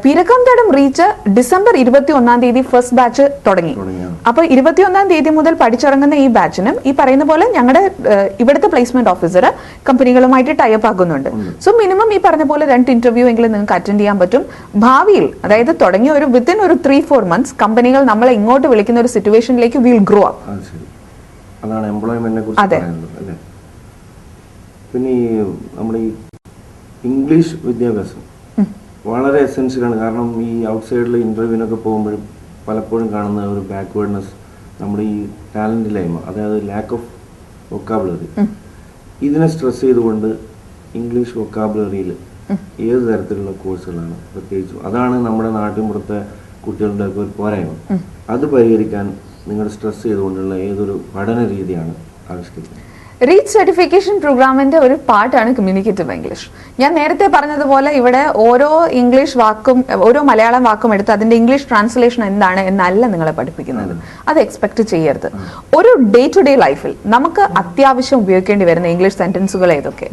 പീരക്കംതടം റീച്ച് ഡിസംബർ 21 ഫസ്റ്റ് ബാച്ച് തുടങ്ങി. അപ്പൊ 21 മുതൽ പഠിച്ചിറങ്ങുന്ന ഈ ബാച്ചിനും ഈ പറയുന്ന പോലെ ഞങ്ങളുടെ ഇവിടുത്തെ പ്ലേസ്മെന്റ് ഓഫീസർ കമ്പനികളുമായിട്ട് ടൈപ്പ് ആക്കുന്നുണ്ട്. സോ മിനിമം ഈ പറഞ്ഞ പോലെ 2 ഇന്റർവ്യൂ എങ്കിലും നിങ്ങൾക്ക് അറ്റൻഡ് ചെയ്യാൻ പറ്റും. ഭാവിയിൽ അതായത് തുടങ്ങിയ ഒരു വിത്തിൻ ഒരു 3-4 months കമ്പനികൾ നമ്മളെ ഇങ്ങോട്ട് വിളിക്കുന്ന ഒരു സിറ്റുവേഷനിലേക്ക് വിൽ ഗ്രോ അപ്പ്. അതാണ് എംപ്ലോയ്മെന്റിനെ കുറിച്ച് പറയുന്നത് അല്ലേ? പിന്നെ നമ്മുടെ ഈ ഇംഗ്ലീഷ് വിദ്യാഭ്യാസം വളരെ എസെൻഷ്യലാണ്. കാരണം ഈ ഔട്ട്സൈഡിൽ ഇന്റർവ്യൂവിനൊക്കെ പോകുമ്പോഴും പലപ്പോഴും കാണുന്ന ഒരു ബാക്ക്വേർഡ്നെസ്, നമ്മുടെ ഈ ടാലന്റ് ഇല്ലായ്മ, അതായത് ലാക്ക് ഓഫ് വൊക്കാബുലറി. ഇതിനെ സ്ട്രെസ് ചെയ്തുകൊണ്ട് ഇംഗ്ലീഷ് വൊക്കാബുലറിയിൽ ഏത് തരത്തിലുള്ള കോഴ്സുകളാണ് പ്രത്യേകിച്ചും? അതാണ് നമ്മുടെ നാട്ടിൻപുറത്തെ കുട്ടികളുടെ ഒക്കെ ഒരു പോരായ്മ. അത് പരിഹരിക്കാൻ നിങ്ങൾ സ്ട്രെസ് ചെയ്തുകൊണ്ടുള്ള ഏതൊരു പഠന രീതിയാണ് ആവിഷ്കരിക്കുന്നത്? റീച്ച് സർട്ടിഫിക്കേഷൻ പ്രോഗ്രാമിന്റെ ഒരു പാർട്ടാണ് കമ്മ്യൂണിക്കേറ്റീവ് ഇംഗ്ലീഷ്. ഞാൻ നേരത്തെ പറഞ്ഞതുപോലെ ഇവിടെ ഓരോ ഇംഗ്ലീഷ് വാക്കും ഓരോ മലയാളം വാക്കും എടുത്ത് അതിന്റെ ഇംഗ്ലീഷ് ട്രാൻസ്ലേഷൻ എന്താണ് എന്നല്ല നിങ്ങളെ പഠിപ്പിക്കുന്നത്. അത് എക്സ്പെക്ട് ചെയ്യരുത്. ഒരു ഡേ ടു ഡേ ലൈഫിൽ നമുക്ക് അത്യാവശ്യം ഉപയോഗിക്കേണ്ടി വരുന്ന ഇംഗ്ലീഷ് സെന്റൻസുകൾ ഏതൊക്കെ,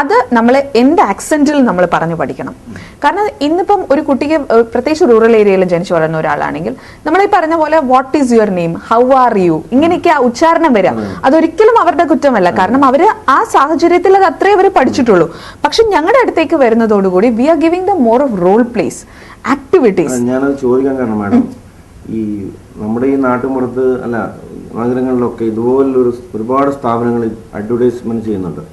അത് നമ്മൾ എന്ത് ആക്സെന്റിൽ നമ്മൾ പറഞ്ഞു പഠിക്കണം. കാരണം ഇന്നിപ്പം ഒരു കുട്ടിക്ക് പ്രത്യേകിച്ച് റൂറൽ ഏരിയയിൽ ജനിച്ചു വളർന്ന ഒരാളാണെങ്കിൽ നമ്മൾ ഈ പറഞ്ഞ പോലെ what is your name, how are you, ഇങ്ങനെയൊക്കെ ഉച്ചാരണം വരിക. അതൊരിക്കലും അവരുടെ കുറ്റമല്ല. കാരണം അവര് ആ സാഹചര്യത്തിൽ അത് അത്രേ അവർ പഠിച്ചിട്ടുള്ളൂ. പക്ഷെ ഞങ്ങളുടെ അടുത്തേക്ക് വരുന്നതോടുകൂടി we are giving them more of role plays activities. ഞാനത് ചോദിക്കാൻ കാരണം മാഡം, ഈ നമ്മുടെ ഈ നാട്ടുമ്പുറത്ത് അല്ല നഗരങ്ങളിലൊക്കെ ഇതുപോലൊരു ഒരുപാട് സ്ഥാപനങ്ങൾ അഡ്വർടൈസ്മെന്റ് ചെയ്യുന്നുണ്ട്.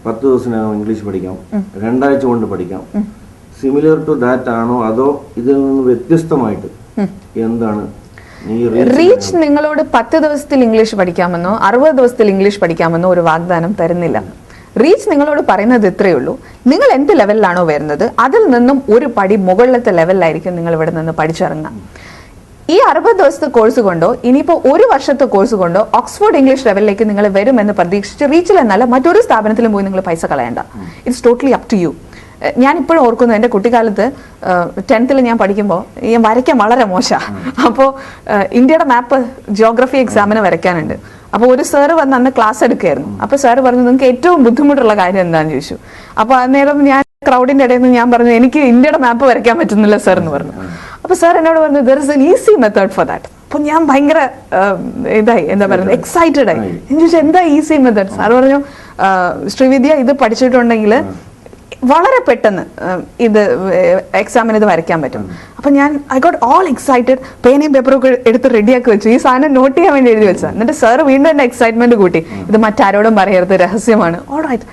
10 ദിവസത്തിനകം ഇംഗ്ലീഷ് പഠിക്കാം, 2 ആഴ്ച കൊണ്ട് പഠിക്കാം. സിമിലർ ടു ദാറ്റ് ആണോ അതോ ഇതിൽ നിന്ന് വ്യത്യസ്തമായിട്ട് എന്താണ്? റീച്ച് നിങ്ങളോട് 10 ദിവസത്തിൽ ഇംഗ്ലീഷ് പഠിക്കാമെന്നോ 60 ദിവസത്തിൽ ഇംഗ്ലീഷ് പഠിക്കാമെന്നോ ഒരു വാഗ്ദാനം തരുന്നില്ല. റീച്ച് നിങ്ങളോട് പറയുന്നത് ഇത്രയേ ഉള്ളൂ, നിങ്ങൾ എന്ത് ലെവലിലാണോ വരുന്നത് അതിൽ നിന്നും ഒരു പടി മുകളിലത്തെ ലെവലിലായിരിക്കും നിങ്ങൾ ഇവിടെ നിന്ന് പഠിച്ചിറങ്ങുക. ഈ 60 ദിവസത്തെ കോഴ്സ് കൊണ്ടോ ഇനിയിപ്പോ 1 വർഷത്തെ കോഴ്സ് കൊണ്ടോ ഓക്സ്ഫോർഡ് ഇംഗ്ലീഷ് ലെവലിലേക്ക് നിങ്ങൾ വരുമെന്ന് പ്രതീക്ഷിച്ച് റീച്ചിൽ എന്നല്ല മറ്റൊരു സ്ഥാപനത്തിലും പോയി നിങ്ങൾ പൈസ കളയണ്ട. It's totally up to you. ഞാൻ ഇപ്പോഴും ഓർക്കുന്നു, എൻ്റെ കുട്ടിക്കാലത്ത് 10th ഞാൻ പഠിക്കുമ്പോൾ ഞാൻ വരയ്ക്കാൻ വളരെ മോശമാണ്. അപ്പോൾ ഇന്ത്യയുടെ മാപ്പ് ജിയോഗ്രഫി എക്സാമിന് വരയ്ക്കാനുണ്ട്. അപ്പോൾ ഒരു സാറ് വന്ന് അന്ന് ക്ലാസ് എടുക്കുകയായിരുന്നു. അപ്പോൾ സാറ് പറഞ്ഞു നിങ്ങൾക്ക് ഏറ്റവും ബുദ്ധിമുട്ടുള്ള കാര്യം എന്താണെന്ന് ചോദിച്ചു. അപ്പോൾ അന്നേരം ഞാൻ ക്രൗഡിന്റെ ഇടയിൽ നിന്ന് ഞാൻ പറഞ്ഞു എനിക്ക് ഇന്ത്യയുടെ മാപ്പ് വരയ്ക്കാൻ പറ്റുന്നില്ല സാർ എന്ന് പറഞ്ഞു. അപ്പോൾ സാർ എന്നോട് പറഞ്ഞു there is an easy method for that. അപ്പൊ ഞാൻ ഭയങ്കര ഇതായി, എന്താ പറയുന്നത്, എക്സൈറ്റഡ് ആയി. ഞാൻ ചോദിച്ചു എന്താ ഈസി മെത്തേഡ്? സാർ പറഞ്ഞു ശ്രീവിദ്യ ഇത് പഠിച്ചിട്ടുണ്ടെങ്കിൽ വളരെ പെട്ടെന്ന് ഇത് എക്സാമിന് ഇത് വരയ്ക്കാൻ പറ്റും. അപ്പൊ ഞാൻ ഐ ഗോട്ട് ഓൾ എക്സൈറ്റഡ്. പേനയും പേപ്പറും ഒക്കെ എടുത്ത് റെഡിയാക്കി വെച്ചു. ഈ സാധനം നോട്ട് ചെയ്യാൻ വേണ്ടി എഴുതി വെച്ചാൽ. എന്നിട്ട് സാർ വീണ്ടും എന്റെ എക്സൈറ്റ്മെന്റ് കൂട്ടി, ഇത് മറ്റാരോടും പറയരുത്, രഹസ്യമാണ്. All right.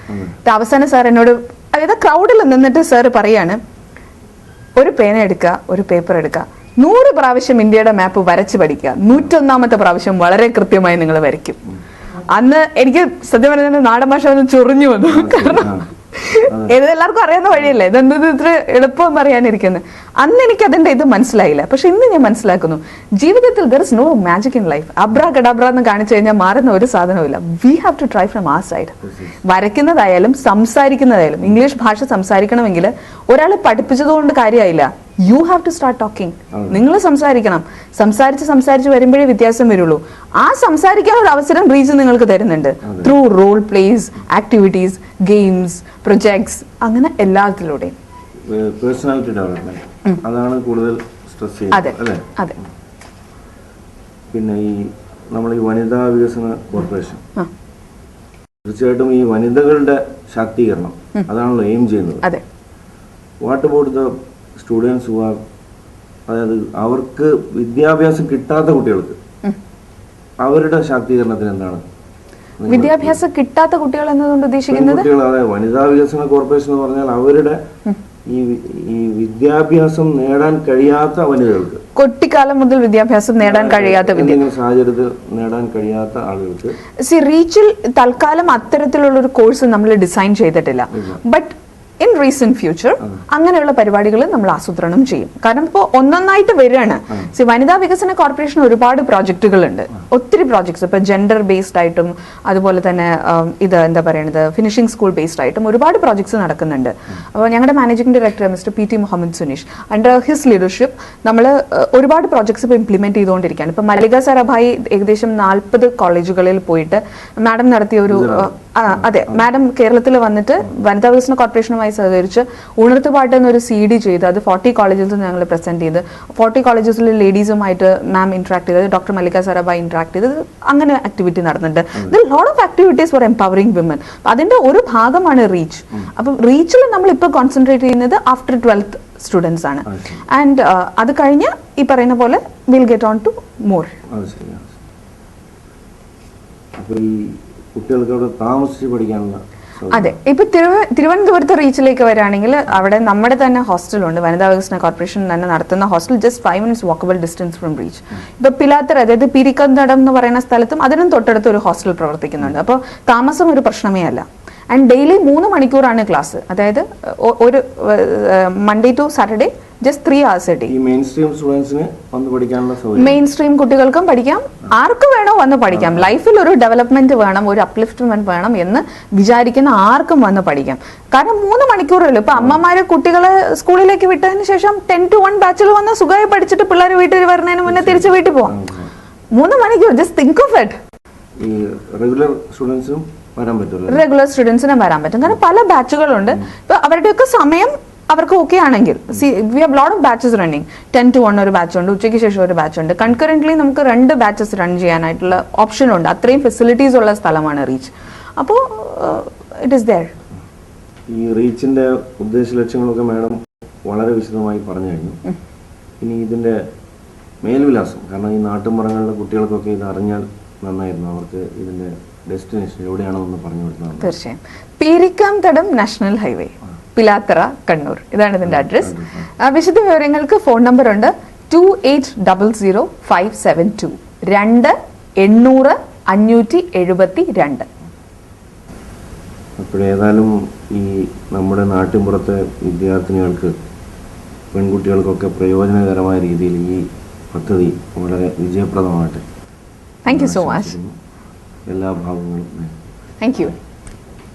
അവസാനം സാർ എന്നോട്, അതായത് ക്രൗഡിൽ നിന്നിട്ട് സാർ പറയാണ്, ഒരു പേന എടുക്കുക, ഒരു പേപ്പർ എടുക്കുക, 100 പ്രാവശ്യം ഇന്ത്യയുടെ മാപ്പ് വരച്ച് പഠിക്കുക, 101ാമത്തെ പ്രാവശ്യം വളരെ കൃത്യമായി നിങ്ങൾ വരയ്ക്കും. അന്ന് എനിക്ക് സത്യം പറഞ്ഞാൽ നാടൻ ഭാഷ ഒന്ന് ചൊറിഞ്ഞു വന്നു. കാരണം ഇത് എല്ലാവർക്കും അറിയാവുന്ന വഴിയല്ലേ, ഇതെന്തത് ഇത്ര എളുപ്പം പറയാനിരിക്കുന്നത്. അന്ന് എനിക്ക് അതിന്റെ ഇത് മനസ്സിലായില്ല. പക്ഷെ ഇന്ന് ഞാൻ മനസ്സിലാക്കുന്നു, ജീവിതത്തിൽ there is no magic in life. Abracadabra എന്ന് കാണിച്ചു കഴിഞ്ഞാൽ മാറുന്ന ഒരു സാധനവുമില്ല. We have to try from our side. വരയ്ക്കുന്നതായാലും സംസാരിക്കുന്നതായാലും ഇംഗ്ലീഷ് ഭാഷ സംസാരിക്കണമെങ്കിൽ ഒരാൾ പഠിപ്പിച്ചതുകൊണ്ട് കാര്യമായില്ല. You have to start talking. നിങ്ങൾ സംസാരിക്കണം. സംസാരിച്ച് വരുമ്പോഴേ വ്യത്യാസം വരുള്ളൂ. ആ സംസാരിക്കാൻ ഒരു അവസരം റീച്ച് നിങ്ങൾക്ക് തരുന്നുണ്ട് through role plays, activities, games, projects, അങ്ങനെ എല്ലാത്തിലൂടെയും. പേഴ്സണാലിറ്റി ഡെവലപ്മെന്റ് അതാണ് കൂടുതൽ സ്ട്രെസ് ചെയ്യുന്നത് അല്ലേ? അതെ. പിന്നെ ഈ നമ്മൾ ഈ വനിതാ വികസന കോർപ്പറേഷൻ തീർച്ചയായിട്ടും ഈ വനിതകളുടെ ശാക്തീകരണം അതാണല്ലോ എയിം ചെയ്യുന്നത്. What about the students who are, അതായത് അവർക്ക് വിദ്യാഭ്യാസം കിട്ടാത്ത കുട്ടികൾക്ക് അവരുടെ ശാക്തീകരണത്തിന് എന്താണ്? വിദ്യാഭ്യാസം കിട്ടാത്ത കുട്ടികൾ എന്നതുകൊണ്ട് ഉദ്ദേശിക്കുന്നത് കുട്ടികൾ, അതായത് വനിതാ വികസന കോർപ്പറേഷൻ എന്ന് പറഞ്ഞാൽ അവരുടെ ഈ വിദ്യാഭ്യാസം നേടാൻ കഴിയാത്ത വനിതകൾക്ക്, കുട്ടിക്കാലം മുതൽ വിദ്യാഭ്യാസം നേടാൻ കഴിയാത്ത സാഹചര്യത്തിൽ നേടാൻ കഴിയാത്ത ആളുകൾക്ക് റീച്ചിൽ തൽക്കാലം അത്തരത്തിലുള്ള ഒരു കോഴ്സ് നമ്മൾ ഡിസൈൻ ചെയ്തിട്ടില്ല. ബട്ട് ഇൻ റീസെന്റ് ഫ്യൂച്ചർ അങ്ങനെയുള്ള പരിപാടികൾ നമ്മൾ ആസൂത്രണം ചെയ്യും. കാരണം ഇപ്പോൾ ഒന്നൊന്നായിട്ട് വരികയാണ്. വനിതാ വികസന കോർപ്പറേഷൻ ഒരുപാട് പ്രോജക്റ്റുകൾ ഉണ്ട്, ഒത്തിരി പ്രോജക്ട്സ്. ഇപ്പൊ ജെൻഡർ ബേസ്ഡ് ആയിട്ടും അതുപോലെ തന്നെ ഇത് എന്താ പറയുന്നത് ഫിനിഷിംഗ് സ്കൂൾ ബേസ്ഡ് ആയിട്ടും ഒരുപാട് പ്രോജക്ട്സ് നടക്കുന്നുണ്ട്. അപ്പോൾ ഞങ്ങളുടെ managing director mister PT Muhammad Suneesh, under his leadership നമ്മൾ ഒരുപാട് പ്രോജക്ട്സ് ഇപ്പോൾ ഇംപ്ലിമെന്റ് ചെയ്തുകൊണ്ടിരിക്കുകയാണ്. ഇപ്പൊ മല്ലിക സാരാഭായി ഏകദേശം 40 കോളേജുകളിൽ പോയിട്ട് മാഡം നടത്തിയ ഒരു അതെ, മാഡം കേരളത്തിൽ വന്നിട്ട് വനിതാ വികസന കോർപ്പറേഷനുമായി സഹകരിച്ച് ഉണർത്തുപാട്ട് എന്നൊരു CD ചെയ്ത് അത് 40 കോളേജസിൽ ഞങ്ങൾ പ്രസന്റ് ചെയ്ത് 40 കോളേജസിലെ ലേഡീസുമായിട്ട് മാം ഇന്ററാക്ട് ചെയ്തത്, ഡോക്ടർ മല്ലിക സാരാഭായി ഇന്ററാക്ട് ചെയ്തത്, അങ്ങനെ ആക്ടിവിറ്റി നടന്നിട്ടുണ്ട്. Lot of activities four empowering women. അതിന്റെ ഒരു ഭാഗമാണ് റീച്ച്. അപ്പം റീച്ചിൽ നമ്മൾ ഇപ്പോൾ കോൺസെൻട്രേറ്റ് ചെയ്യുന്നത് ആഫ്റ്റർ 12th സ്റ്റുഡൻസ് ആണ്. ആൻഡ് അത് കഴിഞ്ഞ് ഈ പറയുന്ന പോലെ will get on to more. കുട്ടികൾക്ക് അവിടെ താമസിച്ച് പഠിക്കാനുള്ള അതെ. ഇപ്പൊ തിരുവനന്തപുരത്ത് റീച്ചിലേക്ക് വരികയാണെങ്കിൽ അവിടെ നമ്മുടെ തന്നെ ഹോസ്റ്റലുണ്ട്. വനിതാ വികസന കോർപ്പറേഷൻ തന്നെ നടത്തുന്ന hostel just 5 minutes walkable distance from reach. ഇപ്പൊ പിലാത്തറ, അതായത് പിരിക്കന്തടം എന്ന് പറയുന്ന സ്ഥലത്തും അതിനും തൊട്ടടുത്ത് ഒരു ഹോസ്റ്റൽ പ്രവർത്തിക്കുന്നുണ്ട്. അപ്പോൾ താമസം ഒരു പ്രശ്നമേ അല്ല. ആൻഡ് ഡെയിലി 3 മണിക്കൂറാണ് ക്ലാസ്. അതായത് ഒരു Monday to Saturday just 3 hours a day. Mainstream സ്റ്റുഡൻസിന് വന്ന് പഠിക്കാനുള്ള സൗകര്യം, മെയിൻ സ്ട്രീം കുട്ടികൾക്കും പഠിക്കാം, ആർക്ക് വേണോ വന്ന് പഠിക്കാം. ലൈഫിൽ ഒരു ഡെവലപ്മെന്റ് വേണം, ഒരു അപ്ലിഫ്റ്റ്മെന്റ് വേണം എന്ന് വിചാരിക്കുന്ന ആർക്കും വന്ന് പഠിക്കാം. കാരണം 3 മണിക്കൂറല്ലോ. ഇപ്പൊ അമ്മമാര് കുട്ടികളെ സ്കൂളിലേക്ക് വിട്ടതിന് ശേഷം 10 to 1 ബാച്ചിൽ വന്ന് സുഖമായി പഠിച്ചിട്ട് പിള്ളേർ വീട്ടിൽ വരുന്നതിന് മുന്നേ തിരിച്ച് വീട്ടിൽ പോവാം. 3 മണിക്കൂർ, ജസ്റ്റ് തിങ്ക് ഓഫ് ഇറ്റ്. ഈ റെഗുലർ സ്റ്റുഡൻസിനും വരാൻ പറ്റും, റെഗുലർ സ്റ്റുഡൻസിനും വരാൻ പറ്റും. കാരണം പല ബാച്ചുകളുണ്ട്. ഇപ്പൊ അവരുടെയൊക്കെ സമയം അവർക്ക് ഓക്കെ ആണെങ്കിൽ we have lot of batches running. 10 to 1 ഒരു ബാച്ച് ഉണ്ട്, ഉച്ചയ്ക്ക് ശേഷം ഒരു ബാച്ച് ഉണ്ട്. കൺകറന്റ്ലി നമുക്ക് 2 ബാച്ചസ് റൺ ചെയ്യാനായിട്ടുള്ള ഓപ്ഷൻ ഉണ്ട്. അത്രയും ഫെസിലിറ്റീസ് ഉള്ള സ്ഥലമാണ് റീച്ച്. അപ്പോൾ ഇറ്റ് ഈസ് ദേർ. ഈ റീച്ചിന്റെ ഉദ്ദേശ ലക്ഷ്യങ്ങളൊക്കെ മാഡം വളരെ വിശദമായി പറഞ്ഞു കഴിഞ്ഞു. ഇനി ഇതിന്റെ മേൽവിലാസം, കാരണം ഈ നാട്ടുമ്പുറങ്ങളിലെ കുട്ടികൾക്കൊക്കെ ഇത് അറിഞ്ഞാൽ നന്നായിരുന്നു. അവർക്ക് ഇതിന്റെ ഡെസ്റ്റിനേഷൻ എവിടെയാണെന്ന് പറഞ്ഞു കൊടുക്കുന്നത്. തീർച്ചയായും പീരിക്കാംതടം നാഷണൽ ഹൈവേ, പിലാത്തറ, കണ്ണൂർ, ഇതാണ് ഇതിന്റെ അഡ്രസ്. വിശദ വിവരങ്ങൾക്ക് ഫോൺ നമ്പർ ഉണ്ട് 28000572 2-800-572. അപ്പോഴേതായാലും ഈ നമ്മുടെ നാട്ടിൻപുറത്തെ വിദ്യാർത്ഥിനികൾക്ക്, പെൺകുട്ടികൾക്കൊക്കെ പ്രയോജനകരമായ രീതിയിൽ ഈ പദ്ധതി വളരെ വിജയപ്രദമാകട്ടെ. Thank you so much. എല്ലാ ഭാഗങ്ങളും താങ്ക് യു.